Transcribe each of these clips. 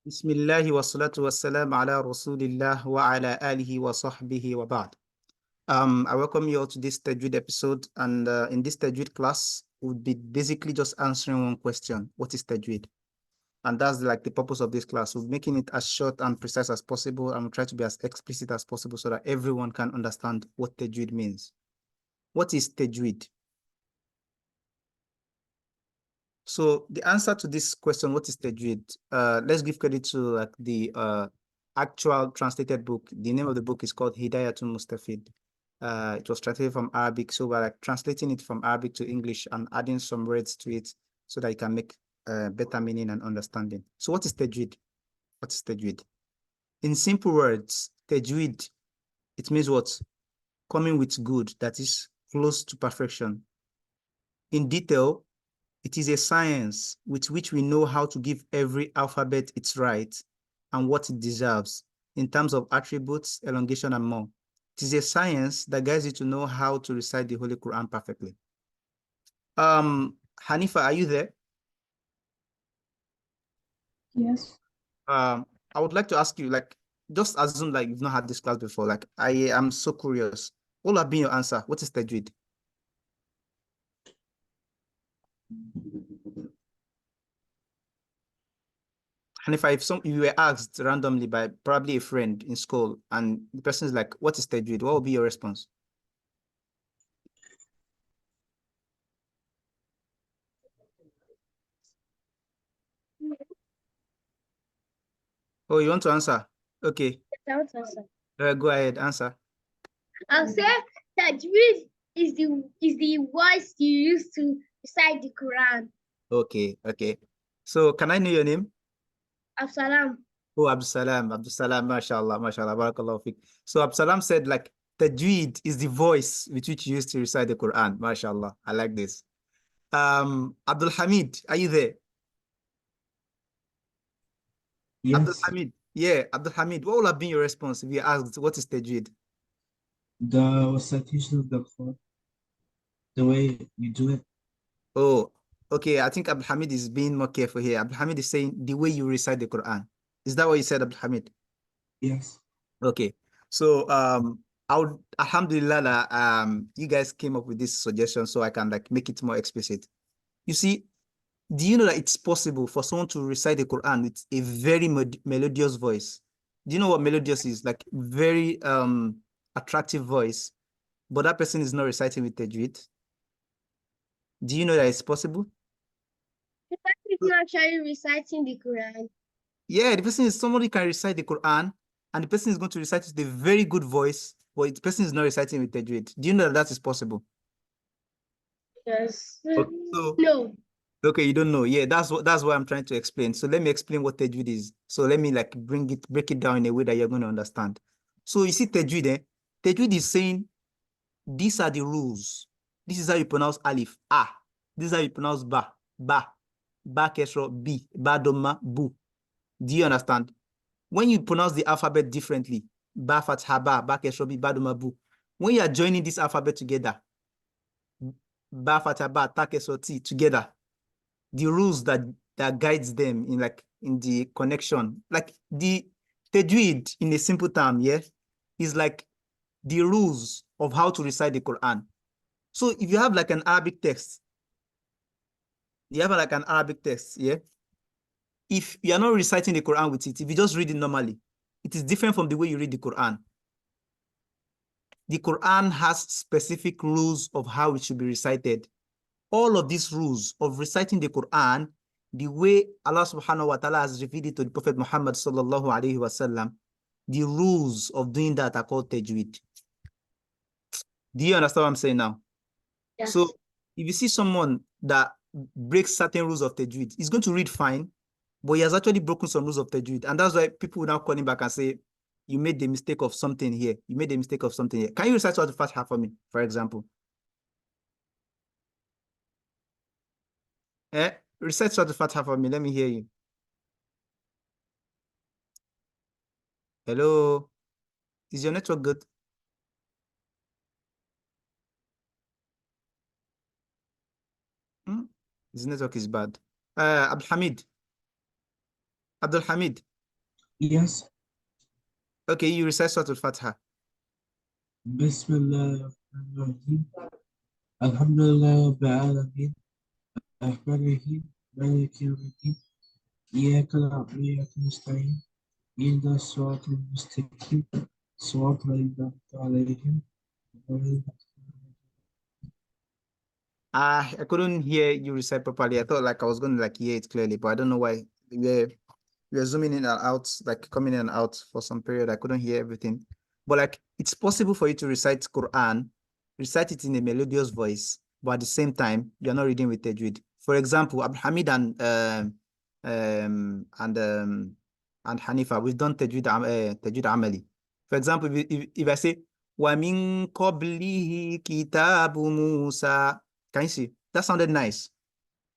Bismillahi wa salatu wa salam ala Rasulillah wa ala alihi wa sahbihi wa ba'd. I welcome you all to this tajweed episode, and in this tajweed class, we'll be basically just answering one question: what is tajweed? And that's like the purpose of this class. We're making it as short and precise as possible, and we'll try to be as explicit as possible so that everyone can understand what tajweed means. What is tajweed? So the answer to this question, what is tajweed? Let's give credit to like the actual translated book. The name of the book is called Hidayatul Mustafid. It was translated from Arabic, so we're like translating it from Arabic to English and adding some words to it so that it can make better meaning and understanding. So what is tajweed? What is tajweed? In simple words, tajweed, it means what? Coming with good, that is close to perfection. In detail, it is a science with which we know how to give every alphabet its right and what it deserves in terms of attributes, elongation, and more. It is a science that guides you to know how to recite the Holy Quran perfectly. Hanifa, are you there? Yes. I would like to ask you, like, just assume like you've not had this class before. Like, I am so curious. What will have been your answer? What is tajweed? Hanifa, if you were asked randomly by probably a friend in school, and the person is like, "What is tajweed?" What would be your response? Oh, you want to answer? Okay. Go ahead, answer. I'll say tajweed is the voice you use to recite the Quran. Okay, okay. So can I know your name? Absalam. Oh, Abdul Salam, mashallah, mashallah, barakallahu fik. So Abdul said like tajweed is the voice with which you used to recite the Quran. Mashallah. I like this. Abdul Hamid, are you there? Abdul Yes, Hamid. Yeah, Abdul Hamid. What would have been your response if you asked what is tajweed? the recitation of the Quran, the way you do it. Oh, okay. I think Abdul Hamid is being more careful here. Abdul Hamid is saying the way you recite the Quran. Is that what you said, Abdul Hamid? Yes. Okay. So I would alhamdulillah that, you guys came up with this suggestion so I can like make it more explicit. You see, do you know that it's possible for someone to recite the Quran with a very melodious voice? Do you know what melodious is? Like very attractive voice, but that person is not reciting with tajweed. Do you know that it's possible? The person is not actually reciting the Quran. Yeah, the person is somebody can recite the Quran, and the person is going to recite it with a very good voice, but the person is not reciting with tajweed. Do you know that that is possible? Yes. Okay, so No. okay, you don't know. Yeah, that's what I'm trying to explain. So let me explain what tajweed is. So let me like break it down in a way that you're going to understand. So you see tajweed, eh? Tajweed is saying these are the rules. This is how you pronounce alif, ah. This is how you pronounce ba kesro, b, ba doma, bu. Do you understand? When you pronounce the alphabet differently, ba fatha ba kesro, b, ba doma, bu. When you are joining this alphabet together, ba fatha ba, ta kesro, t together, the rules that guides them in like in the connection, like the tajweed in a simple term, yeah, is like the rules of how to recite the Quran. So if you have like an Arabic text, yeah. If you are not reciting the Quran with it, if you just read it normally, it is different from the way you read the Quran. The Quran has specific rules of how it should be recited. All of these rules of reciting the Quran, the way Allah subhanahu wa ta'ala has revealed it to the Prophet Muhammad sallallahu alayhi wa sallam, the rules of doing that are called tajweed. Do you understand what I'm saying now? Yes. So if you see someone that breaks certain rules of tajweed, he's going to read fine, but he has actually broken some rules of tajweed. And that's why people will now call him back and say, you made the mistake of something here. You made the mistake of something here. Can you recite Surah Al-Fatiha for me, for example? Recite Surah Al-Fatiha for me. Let me hear you. Hello? Is your network good? His network is bad. Abdul Hamid. Abdul Hamid. Yes. Okay, you recite Surah Al-Fatiha. Bismillahirrahmanirrahim. Alhamdulillah Rabbil Alameen. Ar-Rahmanir-Rahim. Maliki Yawmiddin. Iyyaka na'budu wa iyyaka nasta'in. Ihdinas siratal mustaqim. Siratal ladzina an'amta 'alaihim ghayril I couldn't hear you recite properly. I thought like I was going to like hear it clearly, but I don't know why. We're zooming in and out, like coming in and out for some period. I couldn't hear everything. But like it's possible for you to recite Quran, recite it in a melodious voice, but at the same time, you're not reading with tajweed. For example, Abdul Hamid um, and um, and Hanifa, we've done tajweed amali. For example, if I say wa min qablihi kitabu Musa, can you see? That sounded nice.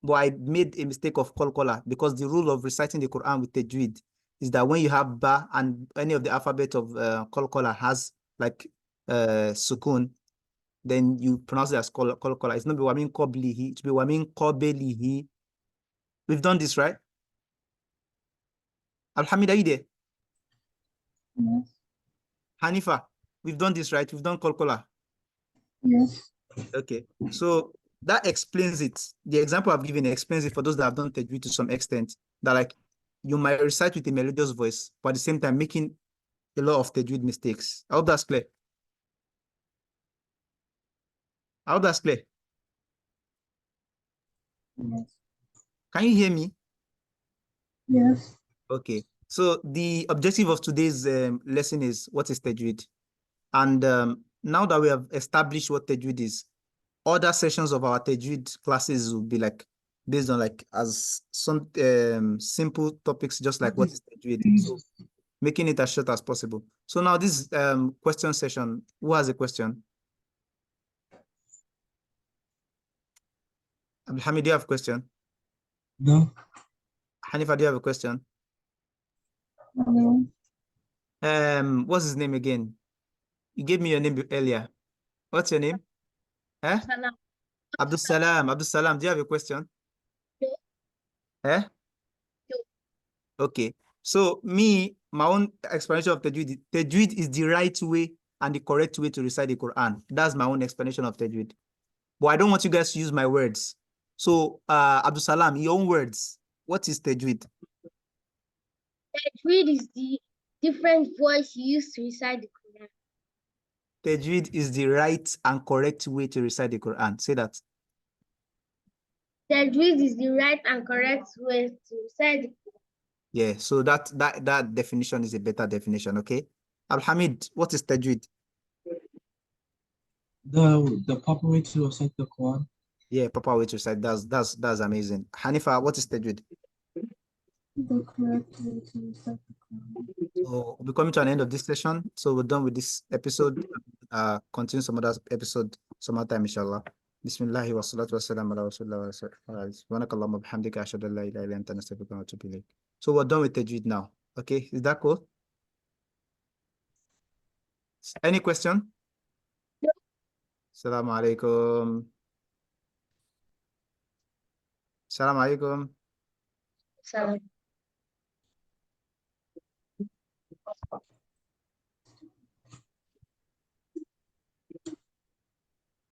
But I made a mistake of qalqala because the rule of reciting the Quran with tajweed is that when you have ba and any of the alphabet of qalqala has like sukun, then you pronounce it as qalqala. It's not be wamin qablihi, it's be wamin qablihi. We've done this, right? Alhamid, are you there? Yes. Hanifa, we've done this, right? We've done qalqala. Yes. Okay, so that explains it. The example I've given explains it for those that have done tajweed to some extent. That like you might recite with a melodious voice, but at the same time making a lot of tajweed mistakes. I hope that's clear. I hope that's clear. Yes. Can you hear me? Yes. Okay. So the objective of today's lesson is what is tajweed, and now that we have established what tajweed is, other sessions of our tajweed classes will be like based on like as some simple topics, just like what is tajweed. So making it as short as possible. So now this question session, who has a question? Abdulhamid, do you have a question? No. Hanifa, do you have a question? Hello. What's his name again? You gave me your name earlier. What's your name? Eh? Salam. Abdul Salam. Abdul Salam, do you have a question? No. Eh? No. Okay. So me, my own explanation of tajweed. Tajweed is the right way and the correct way to recite the Quran. That's my own explanation of tajweed. But I don't want you guys to use my words. So Abdul Salam, your own words. What is tajweed? Tajweed is the different voice you use to recite the Quran. Tajweed is the right and correct way to recite the Quran. Say that. Tajweed is the right and correct way to recite the Quran. Yeah. So that definition is a better definition. Okay. Alhamid, what is tajweed? The proper way to recite the Quran. Yeah, proper way to recite. That's amazing. Hanifa, what is tajweed? The correct way to recite the Quran. So we're coming to an end of this session. So we're done with this episode. Continue some other episode some other time, inshallah. Bismillahi wa salatu wa salam ala rasulillah wa sallam. Subhanakallahumma bihamdika ashhadu an la ilaha illa anta astaghfiruka wa atubu ilayk. So we're done with tajweed now. Okay, is that cool? Any question? No. Assalamu alaikum. Assalamu alaikum. Salam.